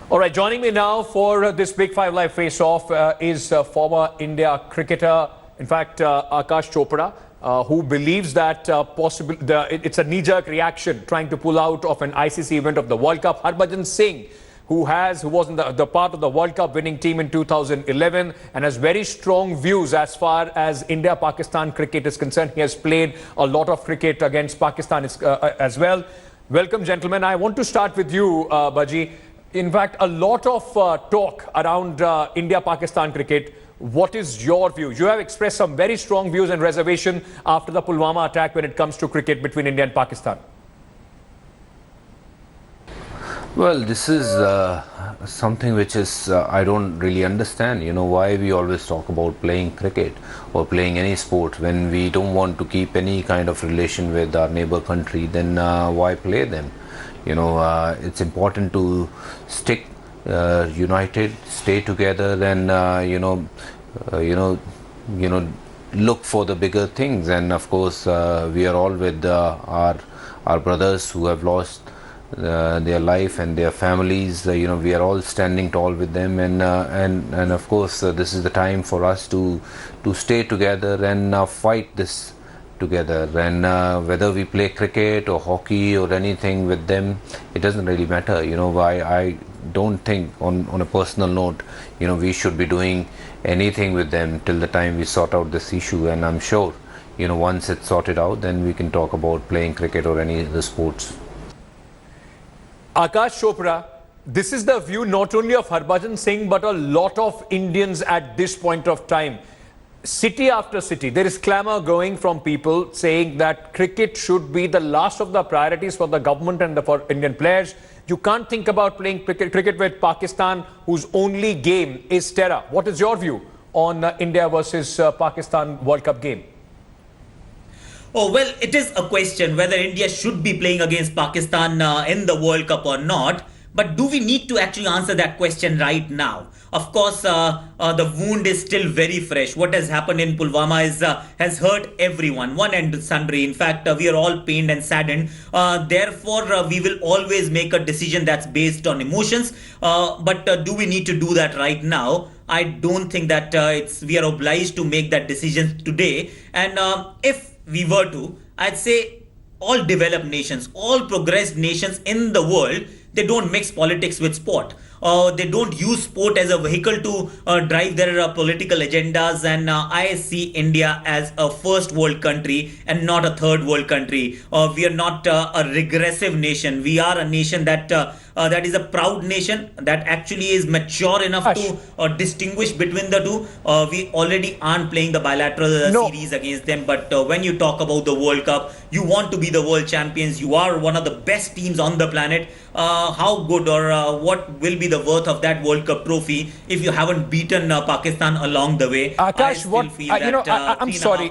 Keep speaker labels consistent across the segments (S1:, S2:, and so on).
S1: All right, joining me now for this Big Five Live face-off is former India cricketer, in fact, Aakash Chopra, who believes that it's a knee-jerk reaction trying to pull out of an ICC event of the World Cup. Harbhajan Singh, who was in the part of the World Cup winning team in 2011 and has very strong views as far as India-Pakistan cricket is concerned. He has played a lot of cricket against Pakistan as well. Welcome, gentlemen. I want to start with you, Baji. In fact, a lot of talk around India-Pakistan cricket. What is your view? You have expressed some very strong views and reservation after the Pulwama attack when it comes to cricket between India and Pakistan.
S2: Well, this is something which is I don't really understand. You know, why we always talk about playing cricket or playing any sport when we don't want to keep any kind of relation with our neighbor country. Then why play them? You know, it's important to stick united, stay together, and look for the bigger things. And of course, we are all with our brothers who have lost their life and their families. We are all standing tall with them, and of course, this is the time for us to stay together and fight this together. And whether we play cricket or hockey or anything with them, it doesn't really matter. I don't think on a personal note, we should be doing anything with them till the time we sort out this issue. And I'm sure, once it's sorted out, then we can talk about playing cricket or any other sports.
S1: Aakash Chopra, this is the view not only of Harbhajan Singh but a lot of Indians at this point of time. City after city, there is clamour going from people saying that cricket should be the last of the priorities for the government and for Indian players. You can't think about playing cricket with Pakistan, whose only game is terror. What is your view on India versus Pakistan World Cup game?
S3: Oh, well, it is a question whether India should be playing against Pakistan in the World Cup or not. But do we need to actually answer that question right now? Of course, the wound is still very fresh. What has happened in Pulwama has hurt everyone, one and sundry. In fact, we are all pained and saddened. Therefore, we will always make a decision that's based on emotions. But do we need to do that right now? I don't think that we are obliged to make that decision today. And if we were to, I'd say all developed nations, all progressed nations in the world, they don't mix politics with sport. They don't use sport as a vehicle to drive their political agendas. And I see India as a first world country and not a third world country. We are not a regressive nation. We are a nation that is a proud nation that actually is mature enough to distinguish between the two. We already aren't playing the bilateral series against them. But when you talk about the World Cup, you want to be the world champions. You are one of the best teams on the planet. How good or what will be the worth of that World Cup trophy if you haven't beaten Pakistan along the way?
S1: Akash, I'm sorry.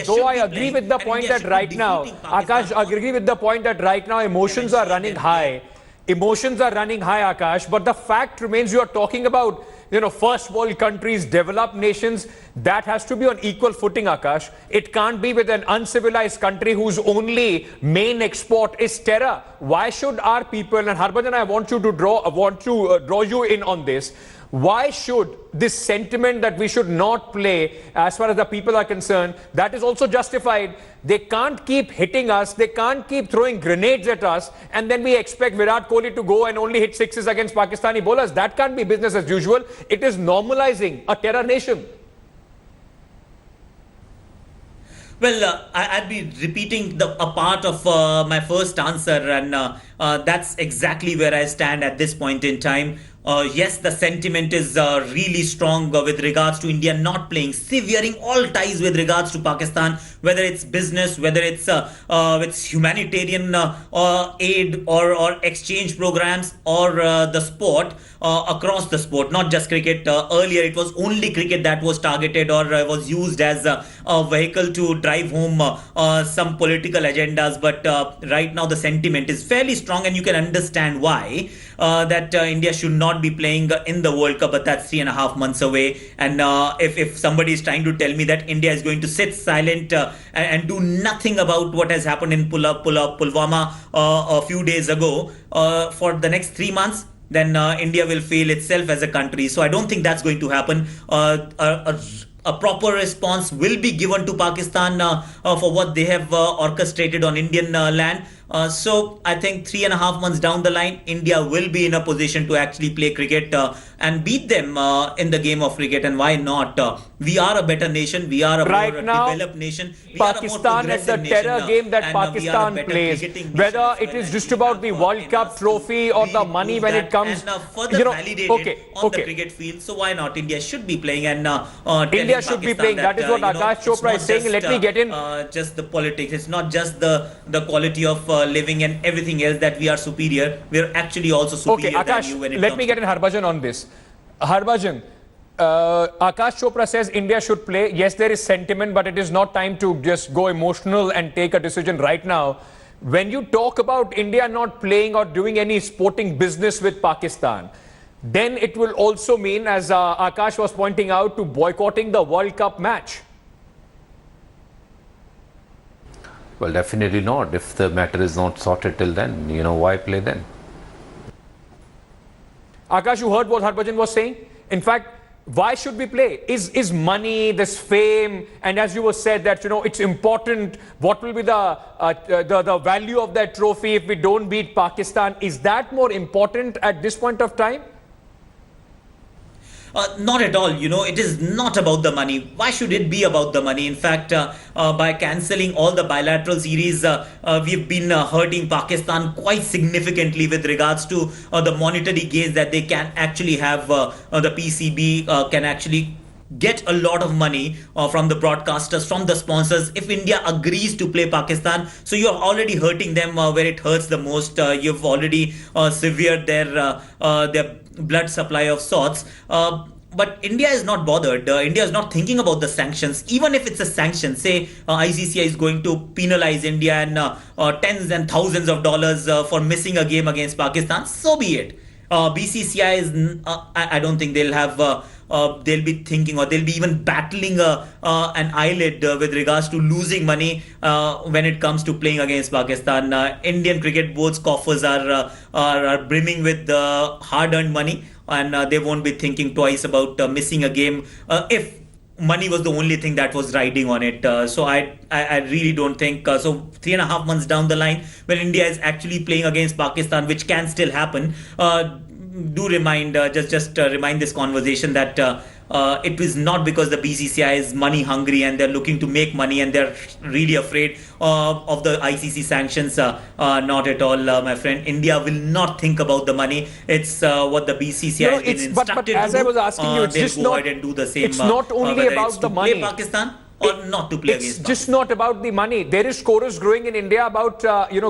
S1: Though I agree with the point that right now, Akash, I agree with the point that right now emotions are running high. Emotions are running high, Aakash, but the fact remains you are talking about, first world countries, developed nations. That has to be on equal footing, Aakash. It can't be with an uncivilized country whose only main export is terror. Why should our people, and Harbhajan, I want to draw you in on this. Why should this sentiment that we should not play, as far as the people are concerned, that is also justified? They can't keep hitting us, they can't keep throwing grenades at us, and then we expect Virat Kohli to go and only hit sixes against Pakistani bowlers. That can't be business as usual. It is normalizing a terror nation.
S3: Well, I'd be repeating a part of my first answer, and that's exactly where I stand at this point in time. Yes, the sentiment is really strong with regards to India not playing, severing all ties with regards to Pakistan, whether it's business, whether it's humanitarian aid or exchange programs or the sport, across the sport, not just cricket. Earlier, it was only cricket that was targeted or was used as a vehicle to drive home some political agendas. But right now, the sentiment is fairly strong, and you can understand why that India should not be playing in the World Cup, but that's 3.5 months away. And if somebody is trying to tell me that India is going to sit silent and do nothing about what has happened in Pulwama a few days ago for the next 3 months, then India will fail itself as a country. So I don't think that's going to happen. A proper response will be given to Pakistan for what they have orchestrated on Indian land. So I think 3.5 months down the line, India will be in a position to actually play cricket and beat them in the game of cricket. And why not? We are a better nation. We are a
S1: right
S3: more
S1: now,
S3: developed nation. We
S1: Pakistan at the terror game that Pakistan plays, whether it is just about the World Cup trophy or the money when it comes,
S3: and further validated on the cricket field. So why not? India should be playing, and
S1: India should be playing. That is what Aakash Chopra is saying. Let me get in.
S3: Just the politics. It's not just the quality of living and everything else that we are superior. We are actually also superior than you when it comes.
S1: Let me get in Harbhajan on this. Harbhajan, Aakash Chopra says India should play. Yes, there is sentiment, but it is not time to just go emotional and take a decision right now. When you talk about India not playing or doing any sporting business with Pakistan, then it will also mean, as Aakash was pointing out, to boycotting the World Cup match.
S2: Well, definitely not. If the matter is not sorted till then, why play then?
S1: Aakash, you heard what Harbhajan was saying? In fact, why should we play? Is money, this fame, and as you were said that, it's important, what will be the value of that trophy if we don't beat Pakistan? Is that more important at this point of time?
S3: Not at all. It is not about the money. Why should it be about the money? In fact, by cancelling all the bilateral series, we've been hurting Pakistan quite significantly with regards to the monetary gains that they can actually have. The PCB can actually get a lot of money from the broadcasters, from the sponsors, if India agrees to play Pakistan. So you're already hurting them where it hurts the most. You've already severed their blood supply of sorts. But India is not bothered. India is not thinking about the sanctions. Even if it's a sanction, say ICCI is going to penalize India and tens and thousands of dollars for missing a game against Pakistan, so be it. BCCI is, I don't think they'll have, they'll be thinking, or they'll be even battling an eyelid with regards to losing money when it comes to playing against Pakistan. Indian cricket board's coffers are brimming with hard-earned money, and they won't be thinking twice about missing a game if money was the only thing that was riding on it. So I really don't think so. 3.5 months down the line, when India is actually playing against Pakistan, which can still happen, do remind remind this conversation that it was not because the BCCI is money hungry and they're looking to make money and they're really afraid of the ICC sanctions. Not at all, my friend. India will not think about the money. It's what the BCCI has been instructed
S1: but as
S3: to do.
S1: I was asking you, it's just
S3: go
S1: not,
S3: ahead and do the same.
S1: It's not only about the money.
S3: Play Pakistan or not to play against Pakistan.
S1: It's just not about the money. There is chorus growing in India about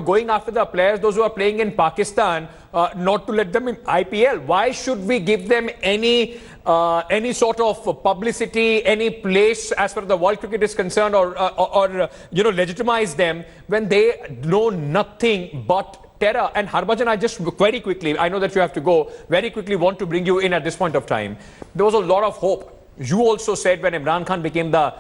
S1: going after the players, those who are playing in Pakistan, not to let them in IPL. Why should we give them any sort of publicity, any place as far as the world cricket is concerned, or legitimize them when they know nothing but terror? And Harbhajan, I just very quickly, I know that you have to go, very quickly want to bring you in at this point of time. There was a lot of hope. You also said when Imran Khan became the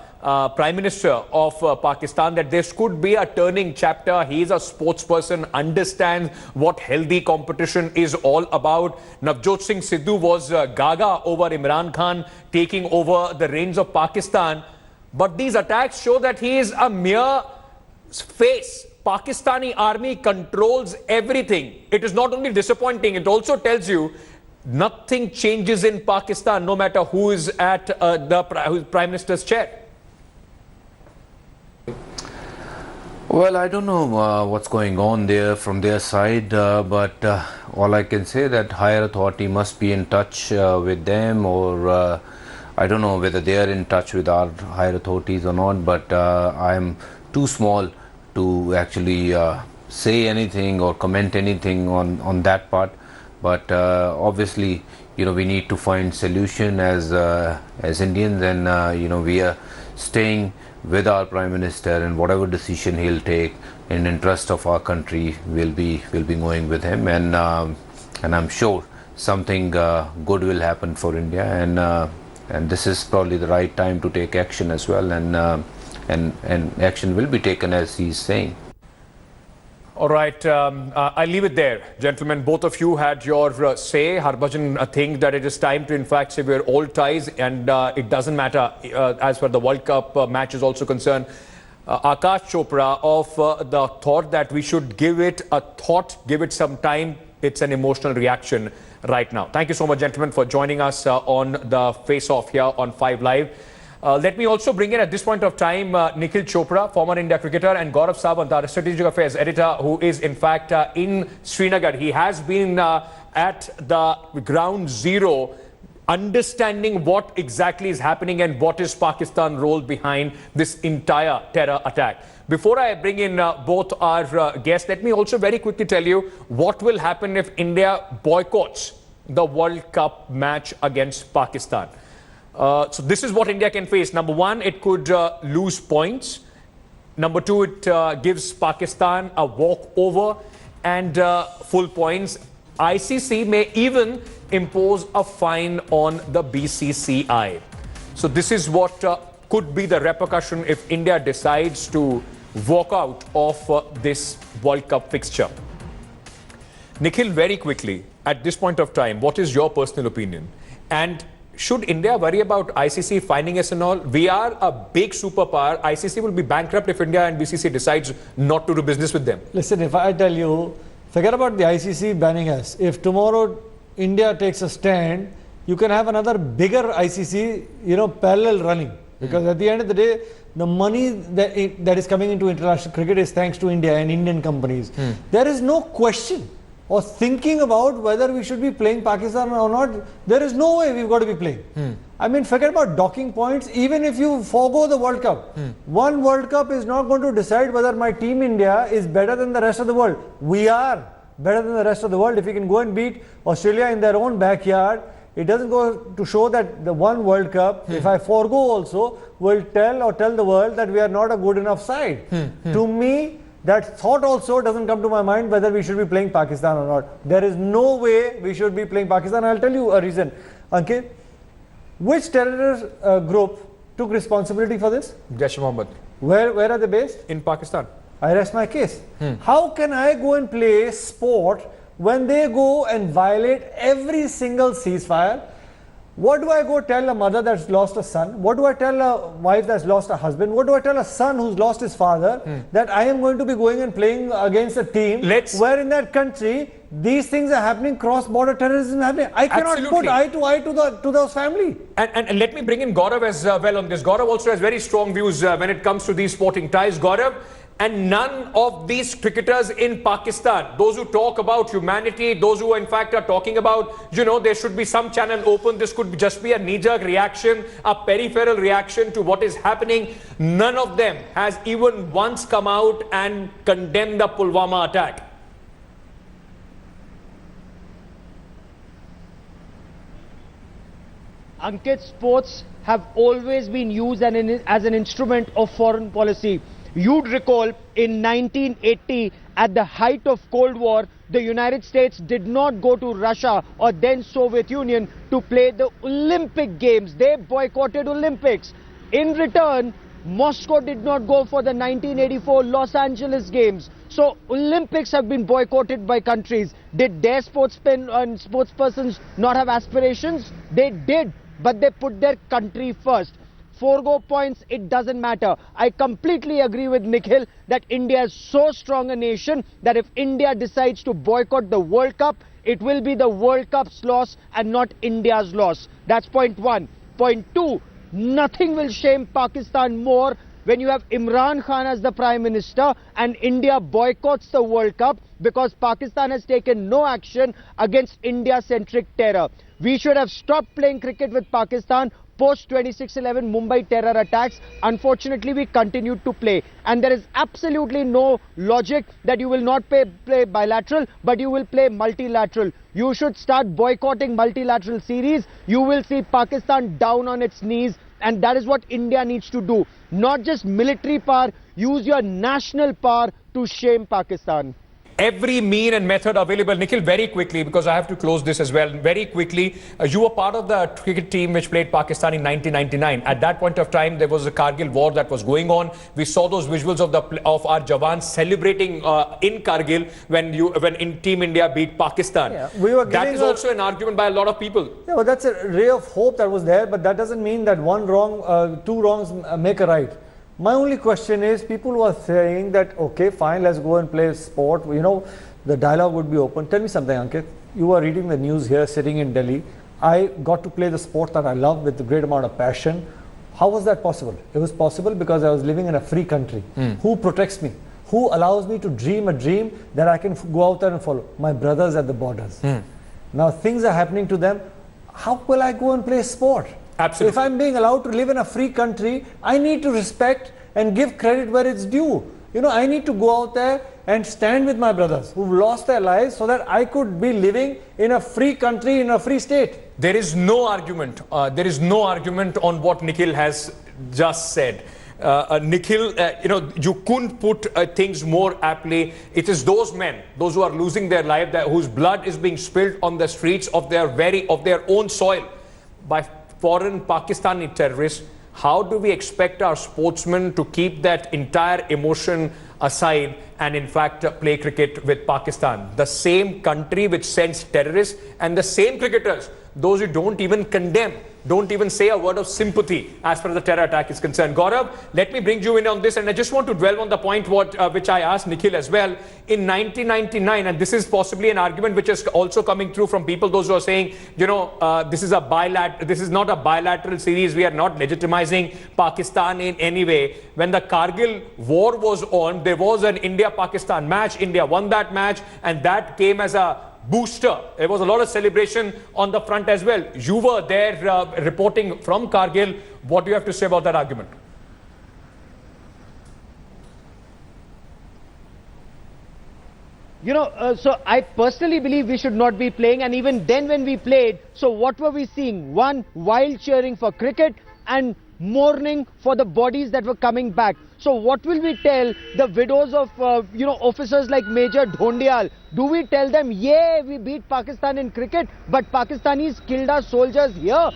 S1: Prime Minister of Pakistan that this could be a turning chapter. He is a sportsperson, understands what healthy competition is all about. Navjot Singh Sidhu was gaga over Imran Khan taking over the reins of Pakistan. But these attacks show that he is a mere face. Pakistani army controls everything. It is not only disappointing, it also tells you nothing changes in Pakistan, no matter who is at the Prime Minister's chair.
S2: Well, I don't know what's going on there from their side, but all I can say that higher authority must be in touch with them, or I don't know whether they are in touch with our higher authorities or not, but I'm too small to actually say anything or comment anything on that part. But obviously, we need to find solution as Indians, and we are staying with our Prime Minister, and whatever decision he'll take in interest of our country, we'll be going with him, and I'm sure something good will happen for India, and this is probably the right time to take action as well, and action will be taken as he's saying.
S1: All right, I'll leave it there. Gentlemen, both of you had your say. Harbhajan thinks that it is time to, in fact, sever all ties, and it doesn't matter as far the World Cup match is also concerned. Aakash Chopra of the thought that we should give it a thought, give it some time. It's an emotional reaction right now. Thank you so much, gentlemen, for joining us on the face-off here on 5 Live. Let me also bring in at this point of time Nikhil Chopra, former India cricketer, and Gaurav Sawant, our strategic affairs editor, who is in fact in Srinagar. He has been at the ground zero, understanding what exactly is happening and what is Pakistan's role behind this entire terror attack. Before I bring in both our guests, let me also very quickly tell you what will happen if India boycotts the World Cup match against Pakistan. So this is what India can face. Number one, it could lose points. Number two, it gives Pakistan a walkover and full points. ICC may even impose a fine on the BCCI. So this is what could be the repercussion if India decides to walk out of this World Cup fixture. Nikhil, very quickly, at this point of time, what is your personal opinion? And should India worry about ICC fining us and all? We are a big superpower. ICC will be bankrupt if India and BCCI decides not to do business with them.
S4: Listen, if I tell you, forget about the ICC banning us. If tomorrow India takes a stand, you can have another bigger ICC, parallel running. Because at the end of the day, the money that is coming into international cricket is thanks to India and Indian companies. There is no question or thinking about whether we should be playing Pakistan or not. There is no way we've got to be playing. I mean, forget about docking points. Even if you forego the World Cup, one World Cup is not going to decide whether my team India is better than the rest of the world. We are better than the rest of the world. If we can go and beat Australia in their own backyard, it doesn't go to show that the one World Cup, if I forego also, will tell the world that we are not a good enough side. To me, that thought also doesn't come to my mind whether we should be playing Pakistan or not. There is no way we should be playing Pakistan. I'll tell you a reason. Ankit, which terrorist group took responsibility for this?
S1: Jaish-e-Mohammed.
S4: Where are they based?
S1: In Pakistan.
S4: I rest my case. How can I go and play sport when they go and violate every single ceasefire? What do I go tell a mother that's lost a son? What do I tell a wife that's lost a husband? What do I tell a son who's lost his father? That I am going to be going and playing against a team where in that country these things are happening, cross-border terrorism is happening. I cannot put eye to eye to those family.
S1: And let me bring in Gaurav as well on this. Gaurav also has very strong views when it comes to these sporting ties. Gaurav, and none of these cricketers in Pakistan, those who talk about humanity, those who in fact are talking about, there should be some channel open, this could just be a knee-jerk reaction, a peripheral reaction to what is happening. None of them has even once come out and condemned the Pulwama attack.
S5: Ankit, sports have always been used as an instrument of foreign policy. You'd recall in 1980, at the height of Cold War, the United States did not go to Russia or then Soviet Union to play the Olympic Games. They boycotted Olympics. In return, Moscow did not go for the 1984 Los Angeles Games. So Olympics have been boycotted by countries. Did their sportspersons not have aspirations? They did, but they put their country first. Forego points, it doesn't matter. I completely agree with Nikhil that India is so strong a nation that if India decides to boycott the World Cup, it will be the World Cup's loss and not India's loss. That's point one. Point two, nothing will shame Pakistan more when you have Imran Khan as the Prime Minister and India boycotts the World Cup because Pakistan has taken no action against India-centric terror. We should have stopped playing cricket with Pakistan post 26/11 Mumbai terror attacks. Unfortunately, we continued to play. And there is absolutely no logic that you will not play bilateral, but you will play multilateral. You should start boycotting multilateral series. You will see Pakistan down on its knees. And that is what India needs to do. Not just military power, use your national power to shame Pakistan.
S1: every mean and method available. Nikhil, very quickly, because I have to close this as well, very quickly, you were part of the cricket team which played Pakistan in 1999. At that point of time, there was a Kargil war that was going on. We saw those visuals of our jawans celebrating in Kargil when Team India beat Pakistan.
S4: Yeah,
S1: that is also an argument by a lot of people.
S4: Yeah, but that's a ray of hope that was there, but that doesn't mean that one wrong, two wrongs make a right. My only question is, people who are saying that, okay, fine, let's go and play sport, you know, the dialogue would be open. Tell me something, Ankit. You are reading the news here, sitting in Delhi. I got to play the sport that I love with a great amount of passion. How was that possible? It was possible because I was living in a free country. Who protects me? Who allows me to dream a dream that I can go out there and follow? My brothers at the borders. Now things are happening to them. How will I go and play sport?
S1: Absolutely.
S4: If I'm being allowed to live in a free country, I need to respect and give credit where it's due. You know, I need to go out there and stand with my brothers who've lost their lives so that I could be living in a free country, in a free state.
S1: There is no argument. There is no argument on what Nikhil has just said. Nikhil, you know, you couldn't put things more aptly. It is those men, those who are losing their life, whose blood is being spilled on the streets of their own soil by foreign Pakistani terrorists. How do we expect our sportsmen to keep that entire emotion aside and in fact play cricket with Pakistan? The same country which sends terrorists, and the same cricketers, those who don't even condemn, don't even say a word of sympathy as far as the terror attack is concerned. Gaurav, let me bring you in on this, and I just want to dwell on the point which I asked Nikhil as well. In 1999, and this is possibly an argument which is also coming through from people, those who are saying, you know, this is not a bilateral series, we are not legitimizing Pakistan in any way. When the Kargil war was on, there was an India-Pakistan match. India won that match, and that came as a booster. There was a lot of celebration on the front as well. You were there reporting from Kargil. What do you have to say about that argument?
S5: You know, so I personally believe we should not be playing, and even then when we played, so what were we seeing? One, wild cheering for cricket and mourning for the bodies that were coming back. So what will we tell the widows of, you know, officers like Major Dhondial? Do we tell them, yeah, we beat Pakistan in cricket, but Pakistanis killed our soldiers here?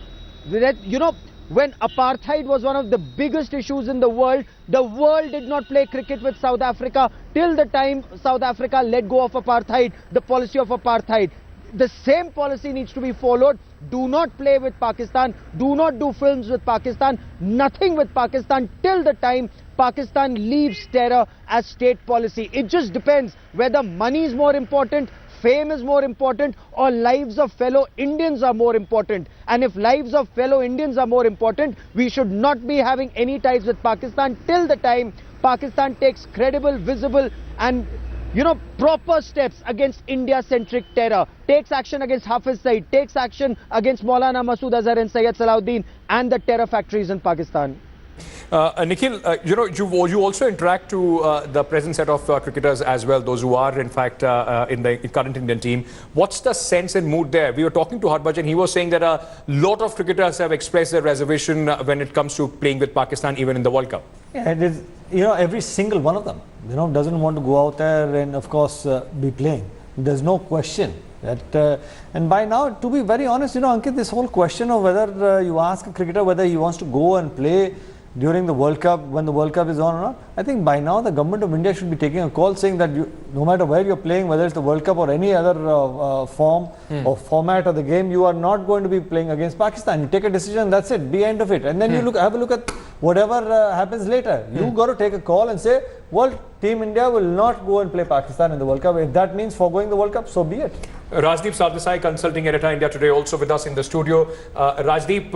S5: That, you know, when apartheid was one of the biggest issues in the world did not play cricket with South Africa till the time South Africa let go of apartheid, the policy of apartheid. The same policy needs to be followed. Do not play with Pakistan. Do not do films with Pakistan. Nothing with Pakistan till the time Pakistan leaves terror as state policy. It just depends whether money is more important, fame is more important, or lives of fellow Indians are more important. And if lives of fellow Indians are more important, we should not be having any ties with Pakistan till the time Pakistan takes credible, visible and, you know, proper steps against India-centric terror, takes action against Hafiz Saeed, takes action against Maulana Masood Azhar and Syed Salahuddin and the terror factories in Pakistan.
S1: Nikhil, you know, you also interact to the present set of cricketers as well, those who are in fact in the current Indian team. What's the sense and mood there? We were talking to Harbhajan. He was saying that a lot of cricketers have expressed their reservation when it comes to playing with Pakistan, even in the World Cup.
S4: Yeah, it is, you know, every single one of them, you know, doesn't want to go out there and of course be playing. There's no question that, and by now, to be very honest, you know, Ankit, this whole question of whether you ask a cricketer whether he wants to go and play during the World Cup, when the World Cup is on or not, I think by now the government of India should be taking a call saying that no matter where you're playing, whether it's the World Cup or any other form or format of the game, you are not going to be playing against Pakistan. You take a decision, that's it, be end of it. And then you have a look at whatever happens later. You got to take a call and say, well, Team India will not go and play Pakistan in the World Cup. If that means foregoing the World Cup, so be it.
S1: Rajdeep Sardesai, consulting editor India Today, also with us in the studio. Rajdeep,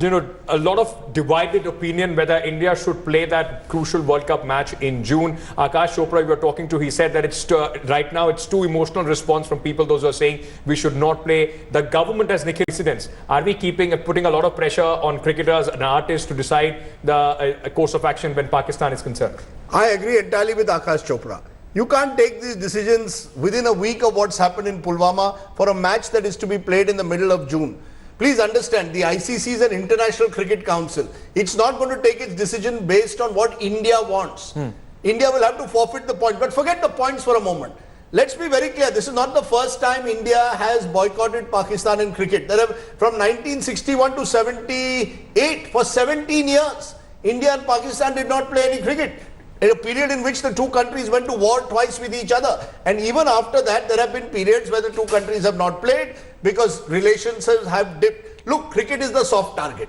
S1: you know, a lot of divided opinion whether India should play that crucial World Cup match in June. Aakash Chopra, we were talking to, he said that it's right now it's too emotional response from people, those who are saying we should not play. The government has Nikhil precedents. Are we putting a lot of pressure on cricketers and artists to decide the course of action when Pakistan is concerned?
S6: I agree entirely with Aakash Chopra. You can't take these decisions within a week of what's happened in Pulwama for a match that is to be played in the middle of June. Please understand, the ICC is an international cricket council. It's not going to take its decision based on what India wants. India will have to forfeit the point, but forget the points for a moment. let's be very clear, this is not the first time India has boycotted Pakistan in cricket. There have, from 1961 to 78, for 17 years, India and Pakistan did not play any cricket. In a period in which the two countries went to war twice with each other. And even after that, there have been periods where the two countries have not played because relations have dipped. Look, cricket is the soft target.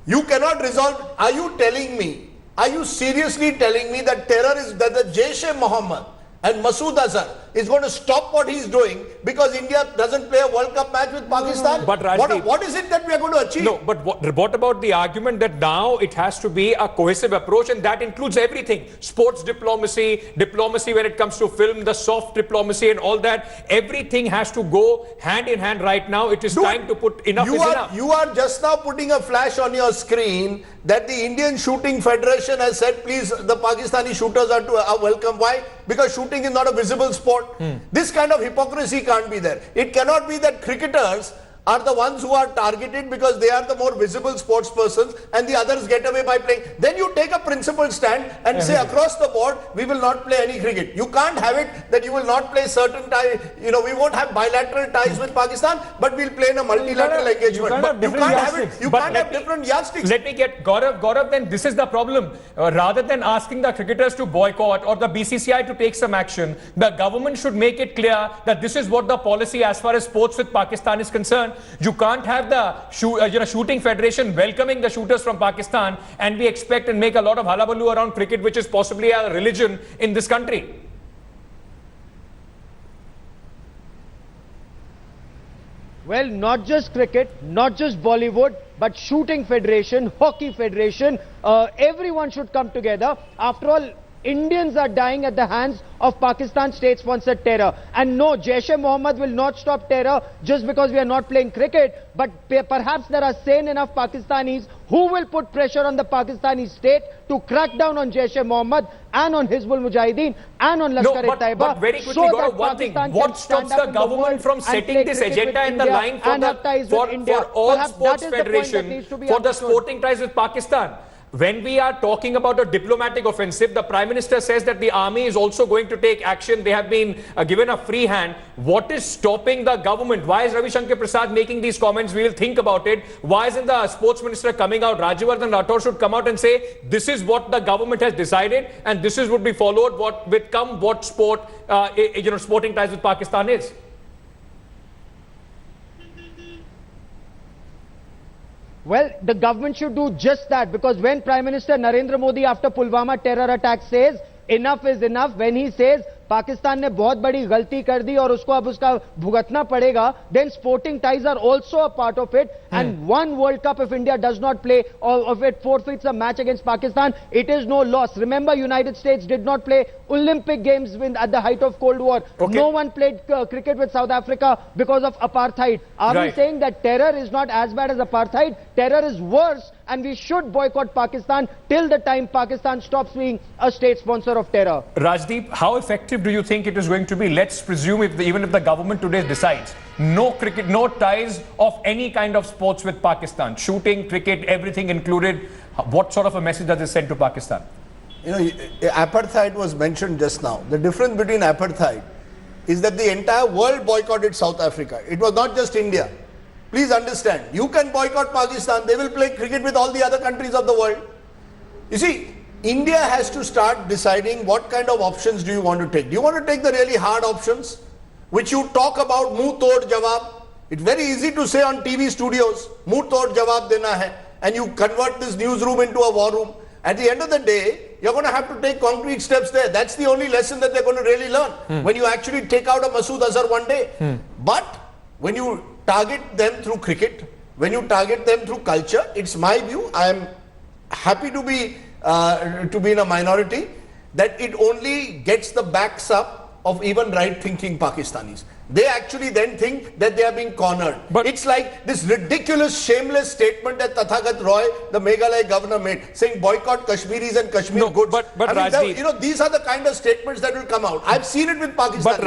S6: You cannot resolve. Are you telling me, are you seriously telling me that that the Jaish-e-Mohammed and Masood Azhar is going to stop what he's doing because India doesn't play a World Cup match with Pakistan?
S1: But Rajdeep,
S6: what is it that we are going to achieve?
S1: No, but what about the argument that now it has to be a cohesive approach, and that includes everything? Sports diplomacy, diplomacy when it comes to film, the soft diplomacy and all that. Everything has to go hand in hand right now. It is time to put enough is enough.
S6: You are just now putting a flash on your screen that the Indian Shooting Federation has said, please, the Pakistani shooters are welcome. Why? Because shooting is not a visible sport. This kind of hypocrisy can't be there. It cannot be that cricketers are the ones who are targeted because they are the more visible sports persons and the others get away by playing. Then you take a principled stand and say across the board, we will not play any cricket. You can't have it that you will not play certain ties. You know, we won't have bilateral ties with Pakistan, but we'll play in a multilateral engagement. You can't have different yardsticks.
S1: Let me get Gaurav, then this is the problem. Rather than asking the cricketers to boycott or the BCCI to take some action, the government should make it clear that this is what the policy as far as sports with Pakistan is concerned. You can't have the shooting federation welcoming the shooters from Pakistan and we expect and make a lot of hullabaloo around cricket, which is possibly a religion in this country.
S5: Well, not just cricket, not just Bollywood, but shooting federation, hockey federation, everyone should come together. After all, Indians are dying at the hands of Pakistan state-sponsored terror. And no, Jaish-e-Mohammed will not stop terror just because we are not playing cricket. But perhaps there are sane enough Pakistanis who will put pressure on the Pakistani state to crack down on Jaish-e-Mohammed and on Hizbul Mujahideen and on Lashkar-e-Taiba.
S1: But very quickly, Gaurav, one thing. What stops the government from setting this agenda in the line for all sports federations, for the sporting ties with Pakistan? When we are talking about a diplomatic offensive, the Prime Minister says that the army is also going to take action. They have been given a free hand. What is stopping the government? Why is Ravi Shankar Prasad making these comments? We will think about it. Why isn't the sports minister coming out? Rajyavardhan Rathore should come out and say, this is what the government has decided and this is what be followed, what sport, sporting ties with Pakistan is.
S5: Well, the government should do just that, because when Prime Minister Narendra Modi after Pulwama terror attack says enough is enough, when he says Pakistan ने बहुत बड़ी गलती कर दी और उसको अब उसका भुगतना पड़ेगा, then sporting ties are also a part of it. And one World Cup, if India does not play or if it forfeits a match against Pakistan, it is no loss. Remember, United States did not play Olympic Games at the height of Cold War. Okay. No one played cricket with South Africa because of apartheid. Are we saying that terror is not as bad as apartheid? Terror is worse, and we should boycott Pakistan till the time Pakistan stops being a state sponsor of terror.
S1: Rajdeep, how effective do you think it is going to be? Let's presume even if the government today decides no cricket, no ties of any kind of sports with Pakistan, shooting, cricket, everything included, what sort of a message does it send to Pakistan?
S6: You know, apartheid was mentioned just now. The difference between apartheid is that the entire world boycotted South Africa. It was not just India. Please understand, you can boycott Pakistan, they will play cricket with all the other countries of the world. You see, India has to start deciding what kind of options do you want to take. Do you want to take the really hard options, which you talk about, muh tod jawab? It's very easy to say on TV studios, muh tod jawab dena hai, and you convert this newsroom into a war room. At the end of the day, you're going to have to take concrete steps there. That's the only lesson that they're going to really learn when you actually take out a Masood Azhar one day. But when you target them through cricket, when you target them through culture, it's my view, I am happy to be in a minority, that it only gets the backs up of even right-thinking Pakistanis. they actually then think that they are being cornered.
S1: But
S6: it's like this ridiculous, shameless statement that Tathagat Roy, the Meghalaya governor, made, saying boycott Kashmiris and Kashmir goods.
S1: But
S6: I mean,
S1: Rajdeep,
S6: these are the kind of statements that will come out. I've seen it with Pakistan.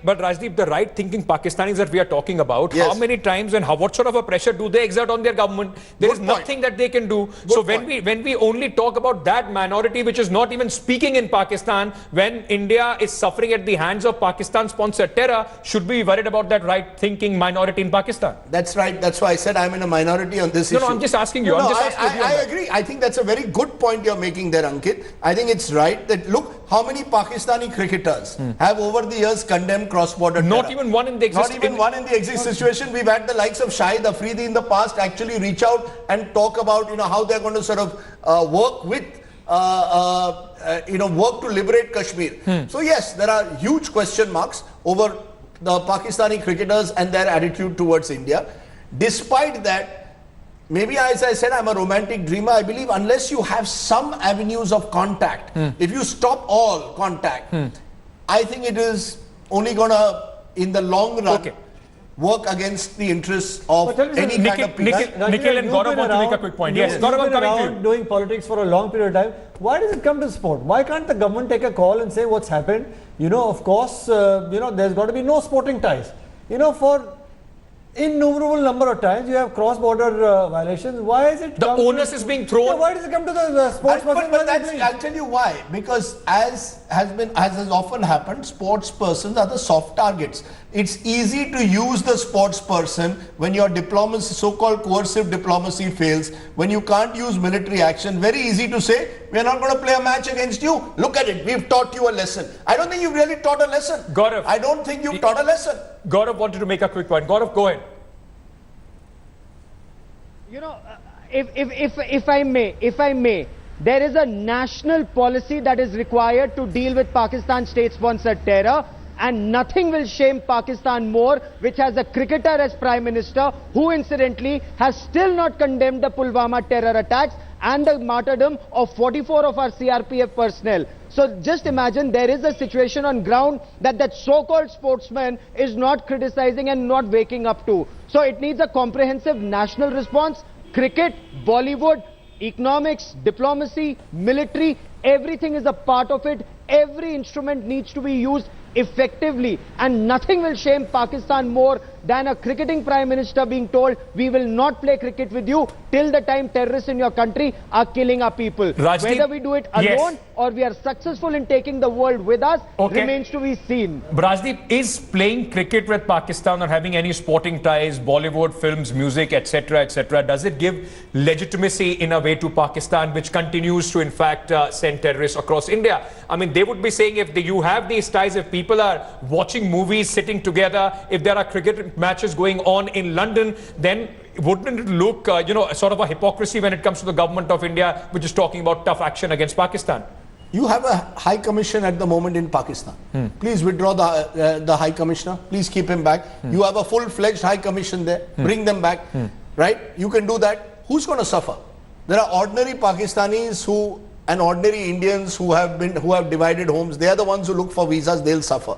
S1: But Rajdeep, the right-thinking Pakistanis that we are talking about,
S6: Yes.
S1: how many times and what sort of a pressure do they exert on their government? There is
S6: Good point.
S1: nothing that they can do. So when we only talk about that minority which is not even speaking in Pakistan, when India is suffering at the hands of Pakistan-sponsored terror, should we be worried about that right-thinking minority in Pakistan?
S6: That's right. That's why I said I'm in a minority on this issue.
S1: No, I'm just asking you.
S6: I agree. I think that's a very good point you're making there, Ankit. I think it's right that, look, how many Pakistani cricketers have over the years condemned cross-border terror?
S1: Not even one in the existing.
S6: Not even one in the existing situation. We've had the likes of Shahid Afridi in the past actually reach out and talk about, how they're going to sort of work with, work to liberate Kashmir. So yes, there are huge question marks over the Pakistani cricketers and their attitude towards India. Despite that, maybe as I said, I'm a romantic dreamer. I believe unless you have some avenues of contact, if you stop all contact, I think it is only going to, in the long run, work against the interests of any kind of people.
S1: Nikhil and Gaurav want to make a quick point. Yes, Gaurav, I'm coming to you.
S4: Doing politics for a long period of time. Why does it come to sport? Why can't the government take a call and say what's happened? Of course, there's got to be no sporting ties. For innumerable number of times you have cross-border violations. Why is it?
S1: The onus is being thrown.
S4: Yeah, why does it come to the sports person?
S6: But I'll tell you why. Because as has often happened, sports persons are the soft targets. It's easy to use the sports person when your diplomacy, so-called coercive diplomacy, fails. When you can't use military action, very easy to say, we're not going to play a match against you. Look at it. We've taught you a lesson. I don't think you've really taught a lesson.
S1: Gaurav,
S6: I don't think you've taught a lesson.
S1: Gaurav wanted to make a quick point. Gaurav, go ahead.
S5: If I may, there is a national policy that is required to deal with Pakistan state-sponsored terror, and nothing will shame Pakistan more, which has a cricketer as Prime Minister, who incidentally has still not condemned the Pulwama terror attacks and the martyrdom of 44 of our CRPF personnel. So just imagine there is a situation on ground that so-called sportsman is not criticizing and not waking up to. So it needs a comprehensive national response. Cricket, Bollywood, economics, diplomacy, military, everything is a part of it. Every instrument needs to be used effectively, and nothing will shame Pakistan more than a cricketing Prime Minister being told, we will not play cricket with you till the time terrorists in your country are killing our people.
S1: Rajdeep,
S5: whether we do it alone or we are successful in taking the world with us remains to be seen.
S1: Rajdeep, is playing cricket with Pakistan or having any sporting ties, Bollywood, films, music, etc., does it give legitimacy in a way to Pakistan, which continues to in fact send terrorists across India? I mean, they would be saying, if you have these ties, if people are watching movies, sitting together, if there are cricket matches going on in London, then wouldn't it look, sort of a hypocrisy when it comes to the government of India, which is talking about tough action against Pakistan?
S6: You have a High Commission at the moment in Pakistan. Please withdraw the High Commissioner. Please keep him back. You have a full-fledged High Commission there. Bring them back. Right? You can do that. Who's going to suffer? There are ordinary Pakistanis and ordinary Indians who have divided homes. They are the ones who look for visas. They'll suffer.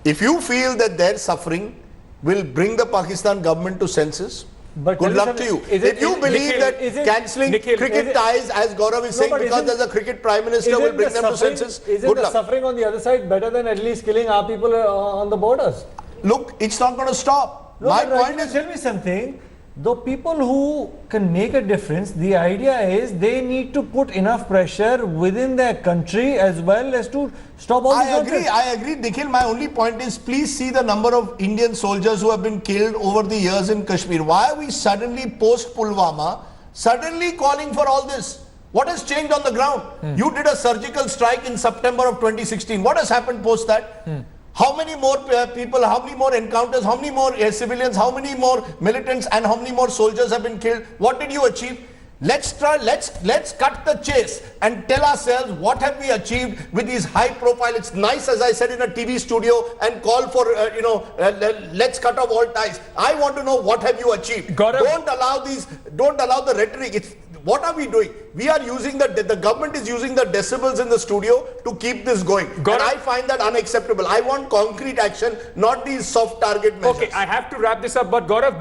S6: If you feel that their suffering will bring the Pakistan government to senses,
S4: but
S6: good luck to you. If you believe that cancelling cricket ties, as Gaurav is saying, because there's a cricket Prime Minister, will bring them to senses,
S4: isn't the suffering on the other side better than at least killing our people on the borders?
S6: Look, it's not going to stop. My point is,
S4: tell me something. Though people who can make a difference, the idea is they need to put enough pressure within their country as well as to stop all this.
S6: I agree, Nikhil. My only point is, please see the number of Indian soldiers who have been killed over the years in Kashmir. Why are we suddenly post-Pulwama, suddenly calling for all this? What has changed on the ground? You did a surgical strike in September of 2016. What has happened post that? How many more people, how many more encounters, how many more civilians, how many more militants and how many more soldiers have been killed? What did you achieve? Let's cut the chase and tell ourselves what have we achieved with these high profile. It's nice, as I said, in a TV studio and call for, let's cut off all ties. I want to know what have you achieved. Don't allow the rhetoric. What are we doing? We are using the government is using the decibels in the studio to keep this going. And I find that unacceptable. I want concrete action, not these soft target measures.
S1: Okay, I have to wrap this up, but Gaurav,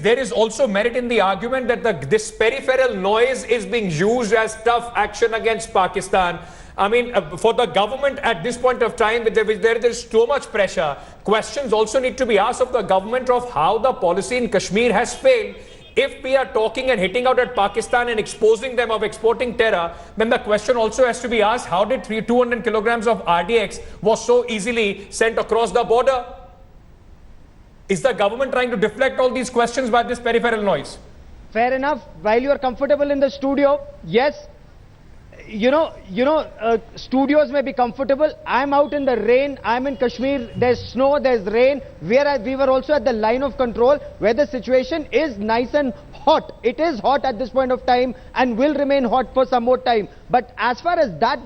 S1: there is also merit in the argument that this peripheral noise is being used as tough action against Pakistan. I mean, for the government at this point of time, there is so much pressure. Questions also need to be asked of the government of how the policy in Kashmir has failed. If we are talking and hitting out at Pakistan and exposing them of exporting terror, then the question also has to be asked, how did 200 kilograms of RDX was so easily sent across the border? Is the government trying to deflect all these questions by this peripheral noise?
S5: Fair enough. While you are comfortable in the studio, yes. Studios may be comfortable. I'm out in the rain. I'm in Kashmir. There's snow, there's rain. We were also at the line of control where the situation is nice and hot. It is hot at this point of time and will remain hot for some more time. But as far as that,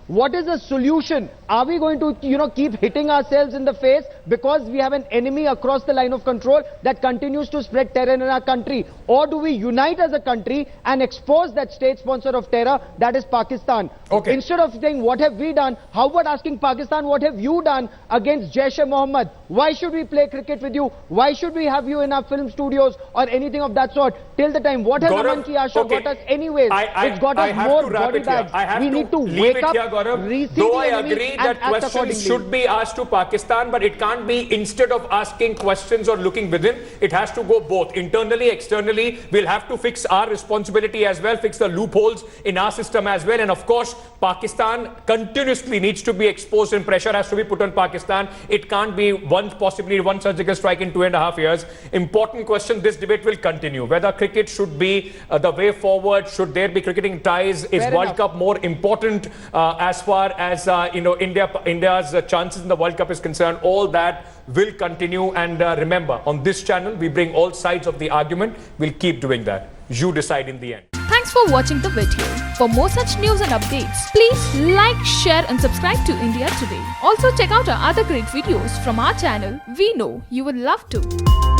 S5: what is the solution? Are we going to, keep hitting ourselves in the face because we have an enemy across the line of control that continues to spread terror in our country? Or do we unite as a country and expose that state sponsor of terror, that is Pakistan?
S1: Okay.
S5: Instead of saying, what have we done? How about asking Pakistan, what have you done against Jaish-e-Mohammed? Why should we play cricket with you? Why should we have you in our film studios or anything of that sort? Till the time, what has Aman Ki Asha got us anyways? It's got us more body bags. We need to wake up.
S1: Though I agree that questions should be asked to Pakistan, but it can't be instead of asking questions or looking within. It has to go both internally, externally. We'll have to fix our responsibility as well, fix the loopholes in our system as well. And of course, Pakistan continuously needs to be exposed and pressure has to be put on Pakistan. It can't be possibly one surgical strike in 2.5 years. Important question. This debate will continue. Whether cricket should be the way forward, should there be cricketing ties? Is World Cup more important as far as India's chances in the World Cup is concerned? All that will continue. And remember, on this channel, we bring all sides of the argument. We'll keep doing that. You decide in the end.
S7: Thanks for watching the video. For more such news and updates, please like, share and subscribe to India Today. Also check out our other great videos from our channel. We know you will love to.